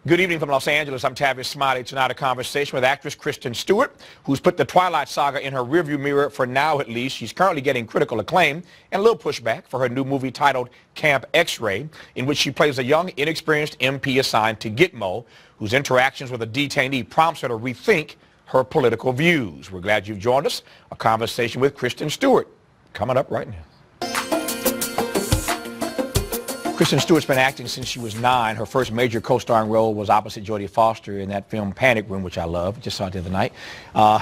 Good evening from Los Angeles. I'm Tavis Smiley. Tonight, a conversation with actress Kristen Stewart, who's put the Twilight saga in her rearview mirror for now, at least. She's currently getting critical acclaim and a little pushback for her new movie titled Camp X-Ray, in which she plays a young, inexperienced MP assigned to Gitmo, whose interactions with a detainee prompts her to rethink her political views. We're glad you've joined us. A conversation with Kristen Stewart coming up right now. Kristen Stewart's been acting since she was 9. Her first major co-starring role was opposite Jodie Foster in that film Panic Room, which I love. Just saw it the other night.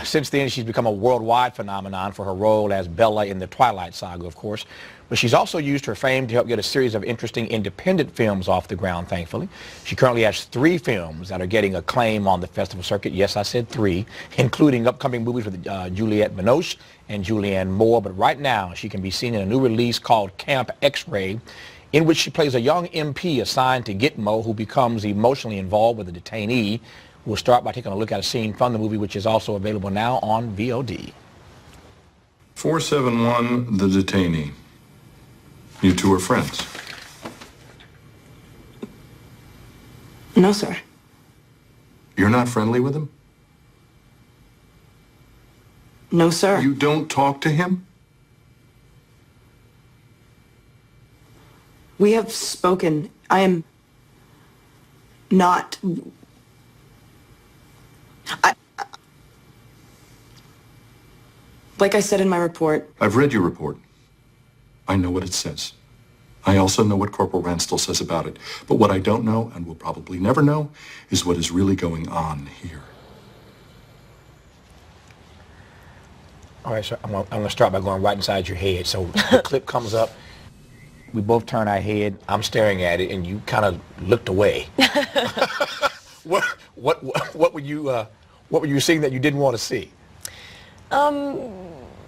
Since then, she's become a worldwide phenomenon for her role as Bella in the Twilight saga, of course. But she's also used her fame to help get a series of interesting independent films off the ground, thankfully. She currently has 3 films that are getting acclaim on the festival circuit. Yes, I said 3, including upcoming movies with Juliette Binoche and Julianne Moore. But right now, she can be seen in a new release called Camp X-Ray, in which she plays a young MP assigned to Gitmo who becomes emotionally involved with a detainee. We'll start by taking a look at a scene from the movie, which is also available now on VOD. 471, the detainee. You two are friends. No, sir. You're not friendly with him? No, sir. You don't talk to him? We have spoken. I am not... Like I said in my report... I've read your report. I know what it says. I also know what Corporal Ransdell says about it. But what I don't know, and will probably never know, is what is really going on here. All right, so I'm going to start by going right inside your head. So the clip comes up. We both turn our head. I'm staring at it, and you kind of looked away. What were you seeing that you didn't want to see?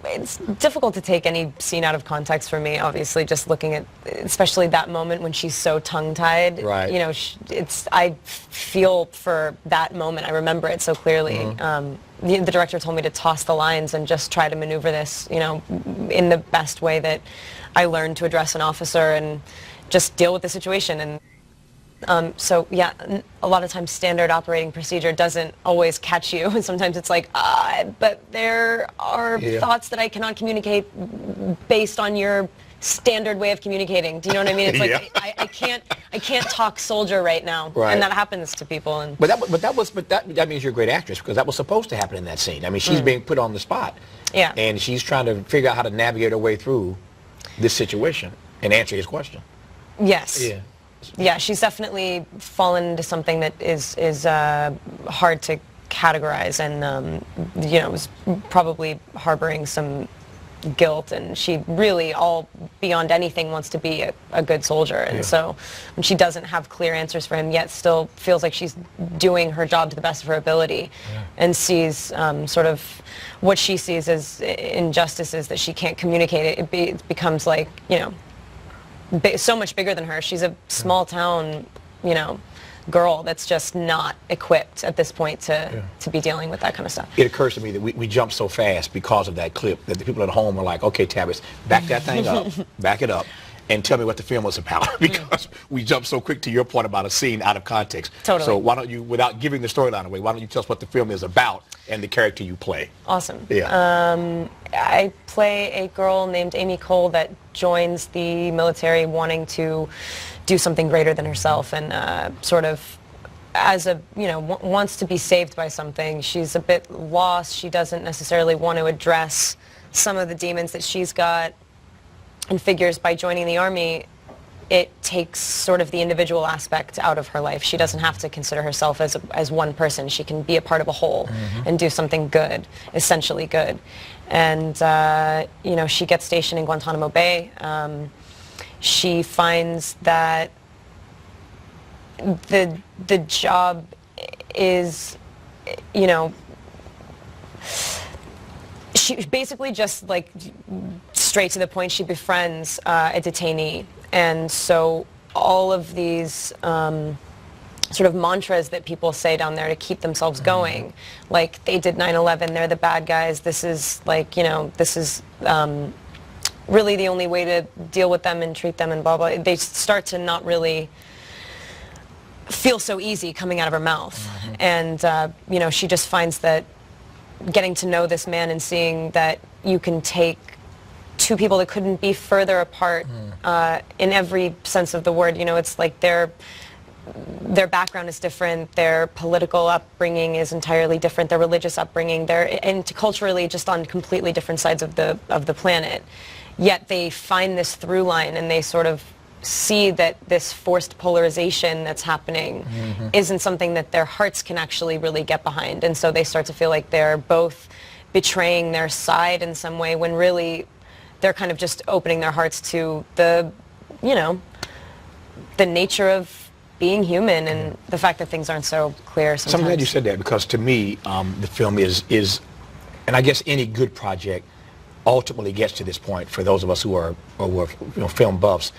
It's difficult to take any scene out of context for me. Obviously, just looking at, especially that moment when she's so tongue-tied. Right. You know, I feel for that moment. I remember it so clearly. Mm-hmm. The director told me to toss the lines and just try to maneuver this, you know, in the best way that I learned to address an officer and just deal with the situation. And so, yeah, a lot of times standard operating procedure doesn't always catch you. And sometimes it's like, but there are thoughts that I cannot communicate based on your standard way of communicating. Do you know what I mean? It's like, I can't talk soldier right now. Right. And that happens to people. And But that means you're a great actress, because that was supposed to happen in that scene. I mean, she's being put on the spot. Yeah. And she's trying to figure out how to navigate her way through this situation and answer his question. Yes. Yeah. Yeah, she's definitely fallen into something that is hard to categorize, and you know, was probably harboring some guilt, and she really, all beyond anything, wants to be a good soldier, and so when she doesn't have clear answers for him yet, still feels like she's doing her job to the best of her ability, and sees sort of what she sees as injustices that she can't communicate. It becomes like, you know, so much bigger than her. She's a small town, you know, girl that's just not equipped at this point to be dealing with that kind of stuff. It occurs to me that we jump so fast because of that clip that the people at home are like, okay, Tavis, back that thing up, back it up, and tell me what the film was about, because we jump so quick to your point about a scene out of context. Totally. So why don't you, without giving the storyline away, why don't you tell us what the film is about and the character you play? Awesome. Yeah. I play a girl named Amy Cole that joins the military wanting to do something greater than herself, and sort of, as a, you know, wants to be saved by something. She's a bit lost. She doesn't necessarily want to address some of the demons that she's got, and figures by joining the Army, it takes sort of the individual aspect out of her life. She doesn't have to consider herself as one person. She can be a part of a whole and do something good, essentially good. And, you know, she gets stationed in Guantanamo Bay. She finds that the job is, you know, she basically just, like, straight to the point, she befriends a detainee. And so all of these sort of mantras that people say down there to keep themselves going, like, they did 9/11, they're the bad guys, this is, like, you know, this is really the only way to deal with them and treat them and blah, blah. They start to not really feel so easy coming out of her mouth. And, you know, she just finds that getting to know this man and seeing that you can take two people that couldn't be further apart in every sense of the word. You know, it's like their background is different, their political upbringing is entirely different, their religious upbringing, and culturally just on completely different sides of the planet. Yet they find this through line and they sort of see that this forced polarization that's happening isn't something that their hearts can actually really get behind. And so they start to feel like they're both betraying their side in some way when really they're kind of just opening their hearts to the, you know, the nature of being human and the fact that things aren't so clear sometimes. So I'm glad you said that, because to me, the film is, and I guess any good project ultimately gets to this point for those of us who are you know, film buffs.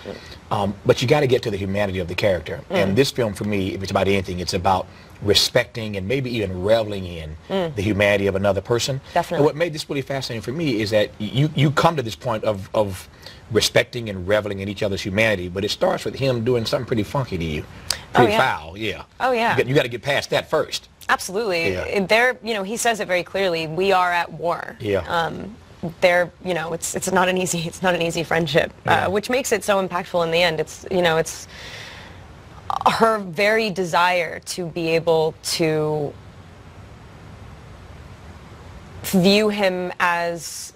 But you got to get to the humanity of the character. And this film, for me, if it's about anything, it's about respecting and maybe even reveling in the humanity of another person. Definitely. And what made this really fascinating for me is that you come to this point of respecting and reveling in each other's humanity, but it starts with him doing something pretty funky to you. Pretty foul, yeah. Oh, yeah. You got to get past that first. Absolutely. Yeah. There, you know, he says it very clearly. We are at war. Yeah. There, you know, it's not an easy friendship, which makes it so impactful in the end. It's, you know, it's her very desire to be able to view him as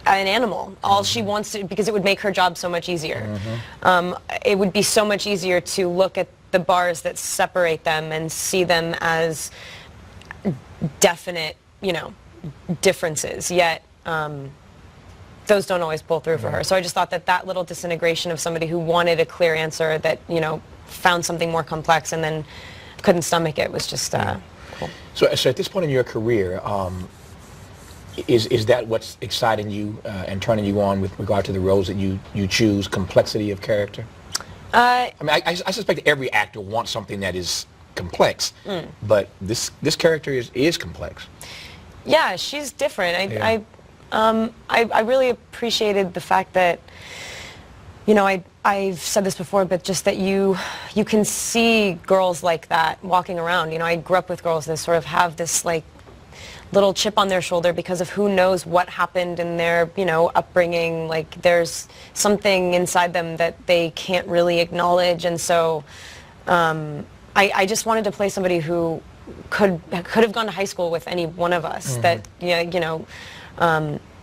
an animal. All she wants to, because it would make her job so much easier. It would be so much easier to look at the bars that separate them and see them as definite, you know, differences. Yet those don't always pull through for her. So I just thought that little disintegration of somebody who wanted a clear answer, that, you know, found something more complex and then couldn't stomach it, was just cool. So at this point in your career, is that what's exciting you and turning you on with regard to the roles that you choose, complexity of character? I mean, I suspect every actor wants something that is complex, but this character is complex. Yeah, she's different. I really appreciated the fact that, you know, I've said this before, but just that you can see girls like that walking around. You know, I grew up with girls that sort of have this, like, little chip on their shoulder because of who knows what happened in their, you know, upbringing. Like, there's something inside them that they can't really acknowledge. And so I just wanted to play somebody who could have gone to high school with any one of us. That, yeah, you know,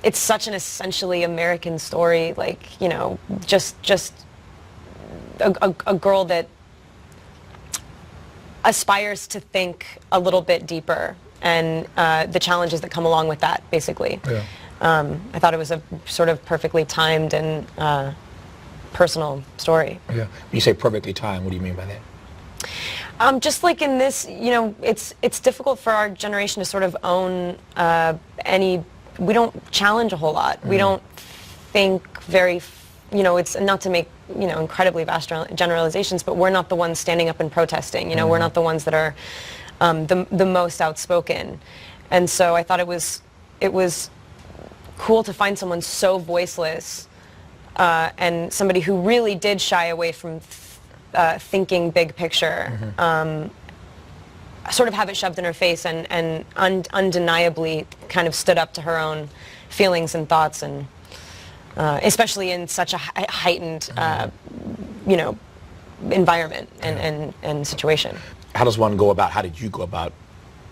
it's such an essentially American story. Like, you know, just a girl that aspires to think a little bit deeper, and the challenges that come along with that, basically. Yeah. I thought it was a sort of perfectly timed and personal story. Yeah. You say perfectly timed. What do you mean by that? Just like in this, you know, it's difficult for our generation to sort of own we don't challenge a whole lot. We don't think very, you know, it's not to make, you know, incredibly vast generalizations, but we're not the ones standing up and protesting. You know, we're not the ones that are the most outspoken. And so I thought it was cool to find someone so voiceless and somebody who really did shy away from thinking big picture, sort of have it shoved in her face, and undeniably kind of stood up to her own feelings and thoughts, and especially in such a heightened, you know, environment and situation. How did you go about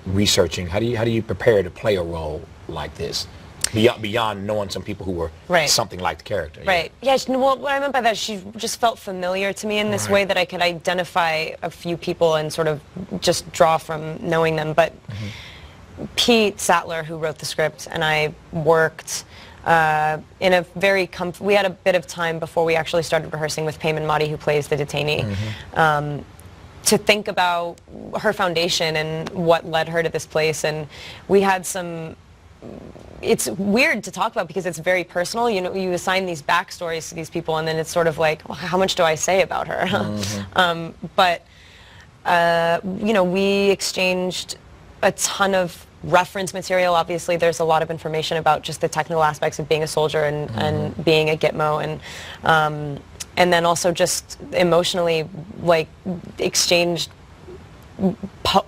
researching? How do you prepare to play a role like this? Beyond knowing some people who were something like the character. Right. Yeah, well, what I meant by that, she just felt familiar to me in this way that I could identify a few people and sort of just draw from knowing them. But Pete Sattler, who wrote the script, and I worked in a very we had a bit of time before we actually started rehearsing with Payman Madi, who plays the detainee, to think about her foundation and what led her to this place. And we had some... It's weird to talk about because it's very personal. You know, you assign these backstories to these people, and then it's sort of like, well, how much do I say about her? But you know, we exchanged a ton of reference material. Obviously, there's a lot of information about just the technical aspects of being a soldier and being a Gitmo, and and then also just emotionally, like, exchanged.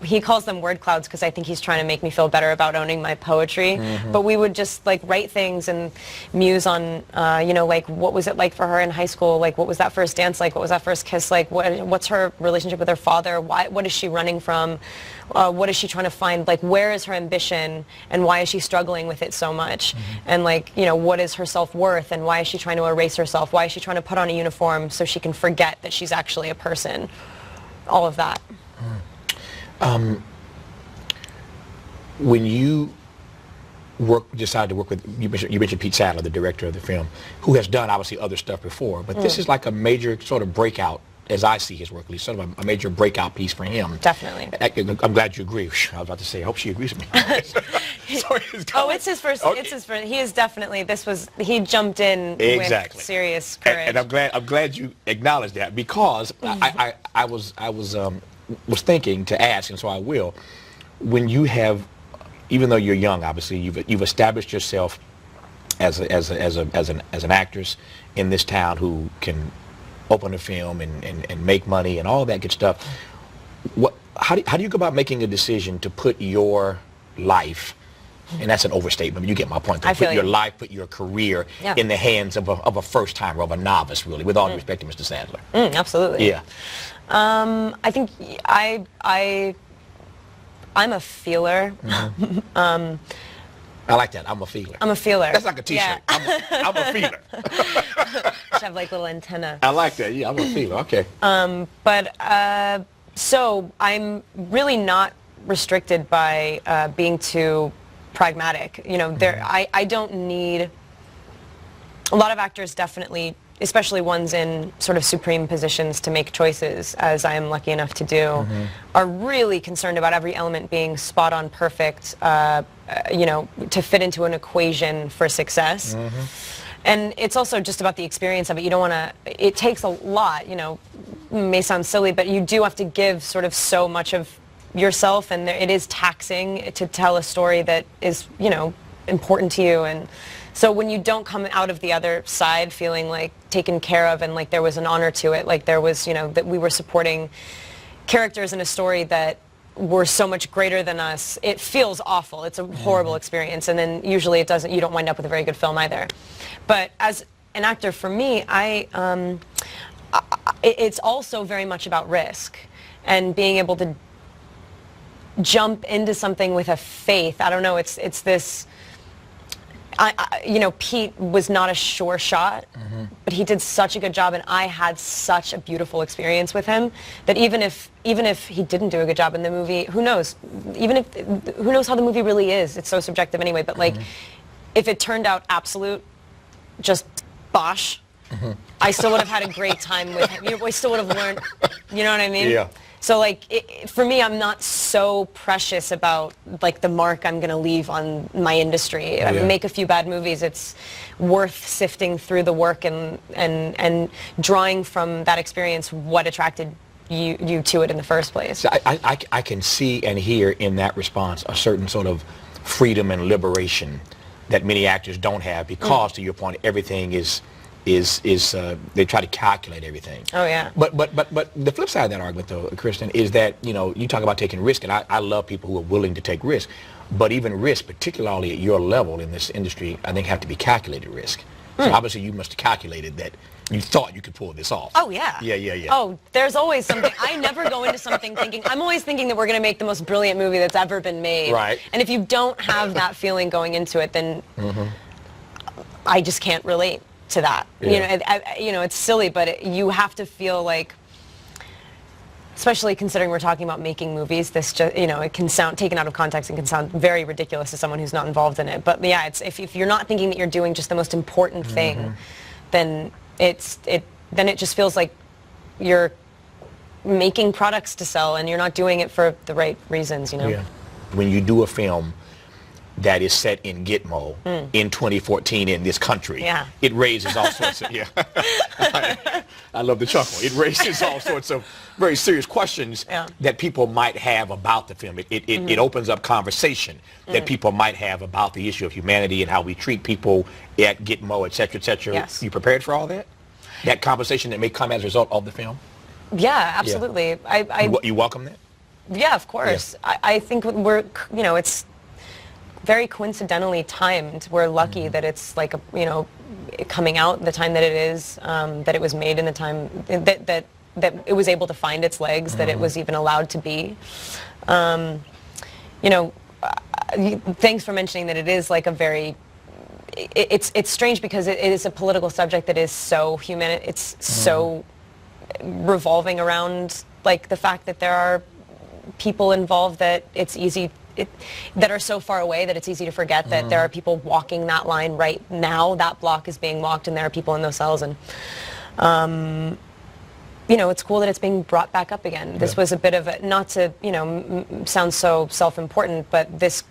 He calls them word clouds because I think he's trying to make me feel better about owning my poetry. But we would just like write things and muse on, you know, like what was it like for her in high school? Like what was that first dance like? What was that first kiss like? What's her relationship with her father? What is she running from? What is she trying to find? Like where is her ambition and why is she struggling with it so much? And like, you know, what is her self-worth and why is she trying to erase herself? Why is she trying to put on a uniform so she can forget that she's actually a person? All of that. When you decided to work with, you mentioned Pete Sadler, the director of the film, who has done obviously other stuff before, but this is like a major sort of breakout, as I see his work, at least sort of a major breakout piece for him. Definitely. I'm glad you agree. I was about to say, I hope she agrees with me. Oh, it's his first. Okay. It's his first. He is definitely. He jumped in exactly. with serious courage. And I'm glad you acknowledged that because I was thinking to ask, and so I will. When you have, even though you're young, obviously you've established yourself as an actress in this town who can open a film and make money and all that good stuff. How do you go about making a decision to put your life, and that's an overstatement, but you get my point, to put your life, put your career in the hands of a first timer, of a novice, really, with all due respect to Mr. Sadler? Absolutely. Yeah. I think I'm a feeler. I like that. I'm a feeler. I'm a feeler. That's like a T-shirt. Yeah. I'm a feeler. Should have like little antenna. I like that. Yeah, I'm a feeler. Okay. So I'm really not restricted by being too pragmatic. You know, I don't need. A lot of actors definitely, especially ones in sort of supreme positions to make choices, as I am lucky enough to do, are really concerned about every element being spot on perfect, you know, to fit into an equation for success. And it's also just about the experience of it. You don't want to, it takes a lot, you know, it may sound silly, but you do have to give sort of so much of yourself, and it is taxing to tell a story that is, you know, important to you. And so when you don't come out of the other side feeling like taken care of and like there was an honor to it, like there was, you know, that we were supporting characters in a story that were so much greater than us, it feels awful. It's a horrible experience. And then usually you don't wind up with a very good film either. But as an actor, for me, it's also very much about risk and being able to jump into something with a faith. I don't know, it's this, you know, Pete was not a sure shot, but he did such a good job, and I had such a beautiful experience with him that even if he didn't do a good job in the movie, who knows? Who knows how the movie really is? It's so subjective anyway. But like, if it turned out absolute, just bosh, I still would have had a great time with him. I still would have learned. You know what I mean? Yeah. So like, for me, I'm not so precious about like the mark I'm going to leave on my industry. I make a few bad movies. It's worth sifting through the work and drawing from that experience what attracted you to it in the first place. So I can see and hear in that response a certain sort of freedom and liberation that many actors don't have because, to your point, everything is they try to calculate everything. Oh yeah. But the flip side of that argument, though, Kristen, is that, you know, you talk about taking risk, and I love people who are willing to take risk, but even risk, particularly at your level in this industry, I think have to be calculated risk. So obviously you must have calculated that you thought you could pull this off. Oh yeah. Yeah. Oh, there's always something. I never go into something thinking, I'm always thinking that we're going to make the most brilliant movie that's ever been made. Right. And if you don't have that feeling going into it, then I just can't relate to that. Yeah. You know, it's silly, but you have to feel like, especially considering we're talking about making movies, this just, you know, it can sound, taken out of context, and can sound very ridiculous to someone who's not involved in it. But yeah, it's if you're not thinking that you're doing just the most important thing, then then it just feels like you're making products to sell, and you're not doing it for the right reasons, you know. Yeah. When you do a film that is set in Gitmo in 2014 in this country, it raises all sorts of, I love the chuckle. It raises all sorts of very serious questions that people might have about the film. It opens up conversation that people might have about the issue of humanity and how we treat people at Gitmo, et cetera, et cetera. Yes. You prepared for all that? that conversation that may come as a result of the film? Yeah, absolutely. You welcome that? Yeah, of course. Yeah. I think we're, it's very coincidentally timed. We're lucky that it's like, coming out the time that it is, that it was made in the time that it was able to find its legs, that it was even allowed to be. Thanks for mentioning that it is like a very, it's strange because it is a political subject that is so human. It's so revolving around like the fact that there are people involved that it's easy that are so far away that it's easy to forget that there are people walking that line right now. That block is being walked and there are people in those cells, and it's cool that it's being brought back up again. This was a bit of a, not to sound so self-important, but this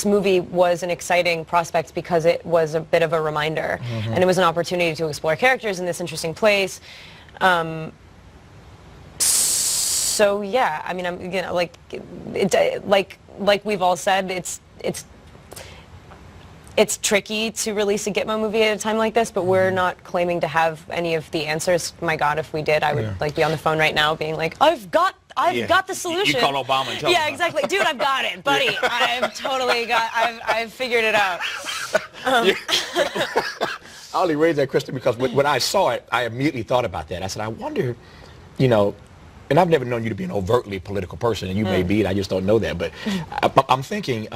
movie was an exciting prospect because it was a bit of a reminder, and it was an opportunity to explore characters in this interesting place. So yeah, I mean, like we've all said, it's tricky to release a Gitmo movie at a time like this, but we're not claiming to have any of the answers. My God, if we did, I would like be on the phone right now being like, I've got the solution. You call Obama and tell him. Yeah, exactly. Dude, I've got it, buddy. I've figured it out. I only raised that, Kristen, because when I saw it, I immediately thought about that. I said, I wonder, and I've never known you to be an overtly political person, and you may be, and I just don't know that. But I'm thinking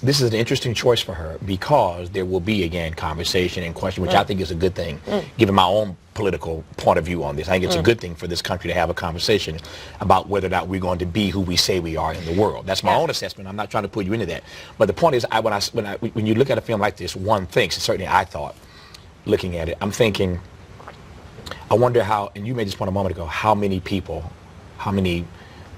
this is an interesting choice for her because there will be, again, conversation and question, which I think is a good thing, given my own political point of view on this. I think it's a good thing for this country to have a conversation about whether or not we're going to be who we say we are in the world. That's my own assessment. I'm not trying to put you into that. But the point is, when you look at a film like this, one thinks, and certainly I thought, looking at it, I'm thinking, I wonder how, and you made this point a moment ago, how many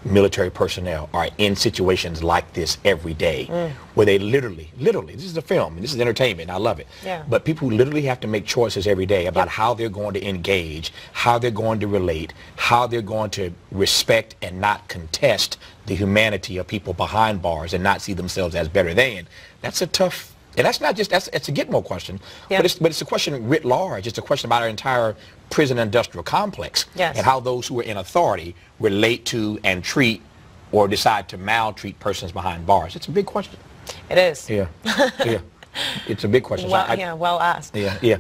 military personnel are in situations like this every day, where they literally, this is a film, and this is entertainment, and I love it, but people who literally have to make choices every day about how they're going to engage, how they're going to relate, how they're going to respect and not contest the humanity of people behind bars and not see themselves as better than. That's a tough. And that's not just, it's a Gitmo question, but it's a question writ large. It's a question about our entire prison industrial complex and how those who are in authority relate to and treat or decide to maltreat persons behind bars. It's a big question. It is. Yeah, yeah. It's a big question. Well, well asked. Yeah.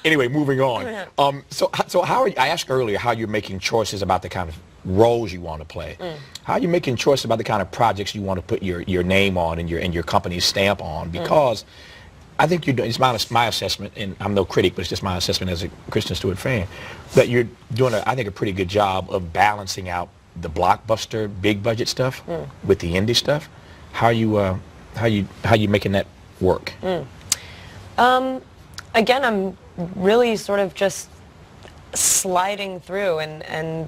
Anyway, moving on. So how are you, I asked earlier how you're making choices about the kind of roles you want to play. How are you making choices about the kind of projects you want to put your name on and your company's stamp on? Because I think you're doing, it's my assessment, and I'm no critic, but it's just my assessment as a Kristen Stewart fan, that you're doing, I think, a pretty good job of balancing out the blockbuster, big budget stuff with the indie stuff. How you making that work? Again, I'm really sort of just sliding through and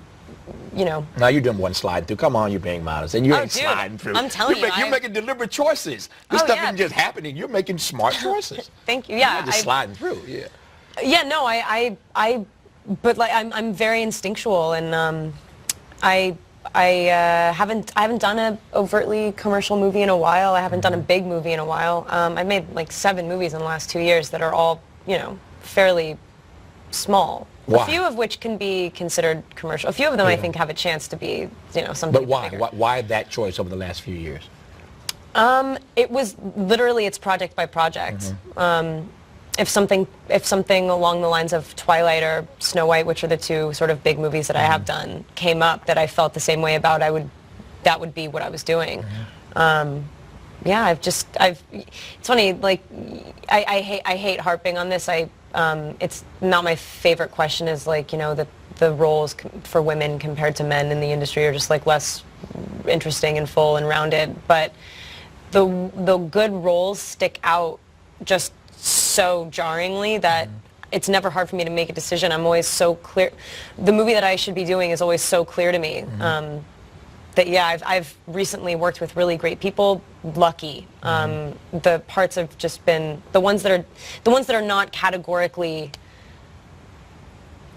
Now you're doing one slide through. Come on, you're being modest, and you ain't sliding through. I'm telling you, you're making deliberate choices. This stuff isn't just happening. You're making smart choices. Thank you. You're not just sliding through. Yeah. Yeah. No, but like I'm very instinctual, and I haven't done a overtly commercial movie in a while. I haven't done a big movie in a while. I've made like 7 movies in the last 2 years that are all fairly small. Why? A few of which can be considered commercial. A few of them I think have a chance to be, something. But why? Bigger. Why that choice over the last few years? It was literally, it's project by project. If something along the lines of Twilight or Snow White, which are the 2 sort of big movies that I have done, came up that I felt the same way about, that would be what I was doing. Yeah, it's funny, like, I hate harping on this. It's not my favorite question is like, the roles for women compared to men in the industry are just like less interesting and full and rounded. But the good roles stick out just so jarringly that it's never hard for me to make a decision. I'm always so clear. The movie that I should be doing is always so clear to me. That I've recently worked with really great people. Lucky. The parts have just been the ones that are not categorically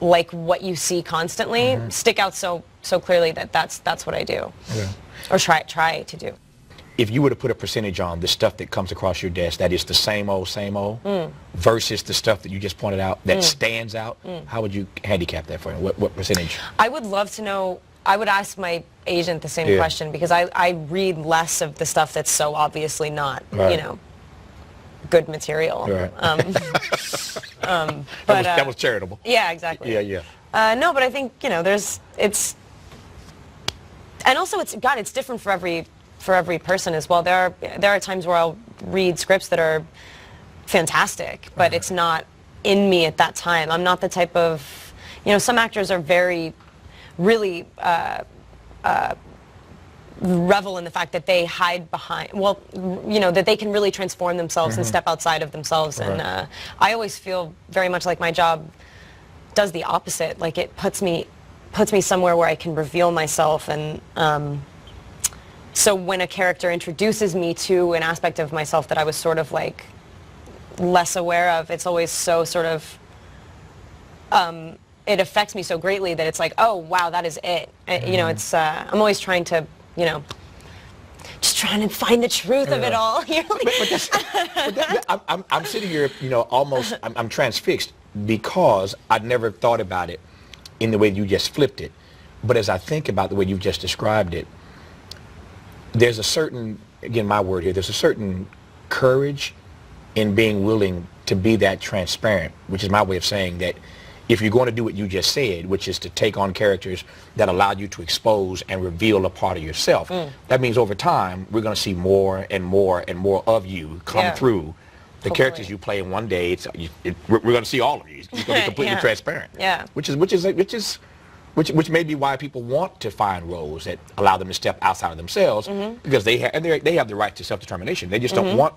like what you see constantly stick out so clearly that that's what I do, or try to do. if you were to put a percentage on the stuff that comes across your desk that is the same old, versus the stuff that you just pointed out that stands out, how would you handicap that for you? What percentage? I would love to know. I would ask my agent the same question, because I read less of the stuff that's so obviously not, Right. you know, good material. Right. But that was charitable. yeah, exactly. Yeah. No, but I think, you know, and also it's different for every person as well. There are times where I'll read scripts that are fantastic, but it's not in me at that time. I'm not the type of, you know, some actors are really revel in the fact that they hide behind, well, you know, that they can really transform themselves and step outside of themselves. Right. And I always feel very much like my job does the opposite. Like, it puts me somewhere where I can reveal myself. And so when a character introduces me to an aspect of myself that I was sort of like less aware of, it's always so sort of it affects me so greatly that it's like, oh wow, that is it. You know, it's I'm always trying to, you know, just trying to find the truth of it all. You know? I'm sitting here, you know, almost, I'm transfixed, because I'd never thought about it in the way you just flipped it. But as I think about the way you've just described it, there's a certain, again, my word here, there's a certain courage in being willing to be that transparent, which is my way of saying that if you're going to do what you just said, which is to take on characters that allow you to expose and reveal a part of yourself, that means over time we're going to see more and more and more of you come through the characters you play in one day. We're going to see all of you. You're going to be completely transparent. Yeah. Which may be why people want to find roles that allow them to step outside of themselves, because they have the right to self-determination. They just don't want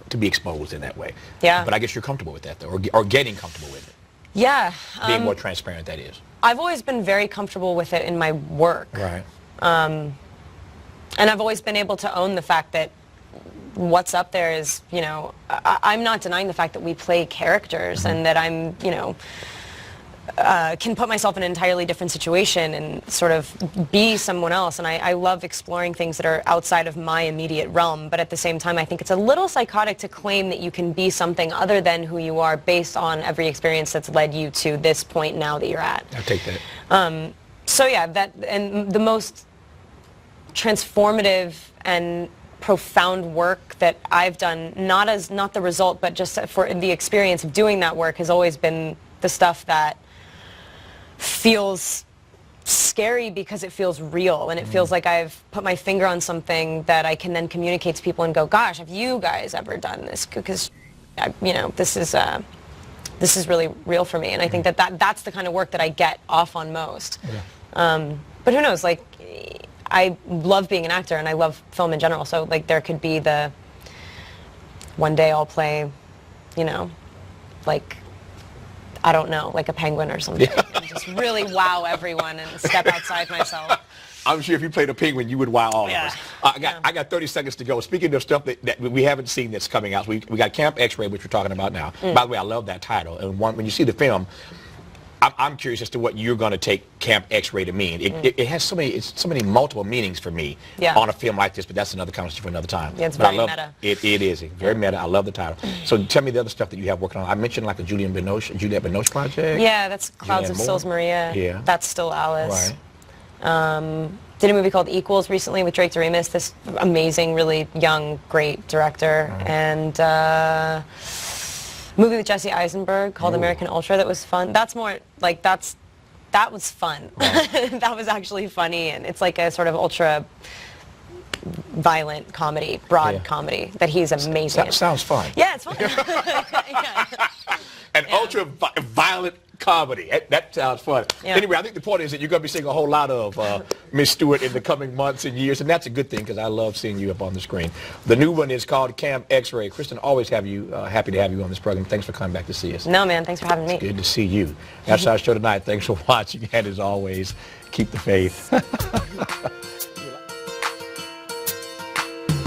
to be exposed in that way. Yeah. But I guess you're comfortable with that, though, or getting comfortable with it. Yeah. Being more transparent, that is. I've always been very comfortable with it in my work. Right. And I've always been able to own the fact that what's up there is, you know, I'm not denying the fact that we play characters and that I'm, you know, can put myself in an entirely different situation and sort of be someone else. And I love exploring things that are outside of my immediate realm. But at the same time, I think it's a little psychotic to claim that you can be something other than who you are based on every experience that's led you to this point now that you're at. I take that. So yeah, and the most transformative and profound work that I've done, not the result, but just for the experience of doing that work, has always been the stuff that feels scary because it feels real, and it feels like I've put my finger on something that I can then communicate to people and go, gosh, have you guys ever done this? Because, you know, this is really real for me, and I think that's the kind of work that I get off on most. Yeah. But who knows, like, I love being an actor and I love film in general, so like there could be the one day I'll play, you know, like, I don't know, like a penguin or something. And just really wow everyone and step outside myself. I'm sure if you played a penguin, you would wow all of us. I got 30 seconds to go. Speaking of stuff that we haven't seen that's coming out, we got Camp X-Ray, which we're talking about now. By the way, I love that title. And when you see the film, I'm curious as to what you're going to take Camp X-Ray to mean. It has so many multiple meanings for me on a film like this, but that's another conversation for another time. Yeah, it's but very meta. It is very meta. I love the title. So tell me the other stuff that you have working on. I mentioned like a Juliette Binoche project. Yeah, that's Clouds of Sils Maria. Yeah. That's still Alice. Right. Did a movie called Equals recently with Drake Doremus, this amazing, really young, great director. Right. And movie with Jesse Eisenberg called American Ultra that was fun. That's more like that was fun. Right. That was actually funny, and it's like a sort of ultra violent comedy, broad comedy that he's amazing. That sounds fun. Yeah, it's fun. Yeah. An ultra violent comedy. That sounds fun. Yeah. Anyway, I think the point is that you're going to be seeing a whole lot of Miss Stewart in the coming months and years, and that's a good thing because I love seeing you up on the screen. The new one is called Camp X-Ray. Kristen, always happy to have you on this program. Thanks for coming back to see us. No, man, thanks for having me. It's good to see you. That's our show tonight. Thanks for watching, and as always, keep the faith.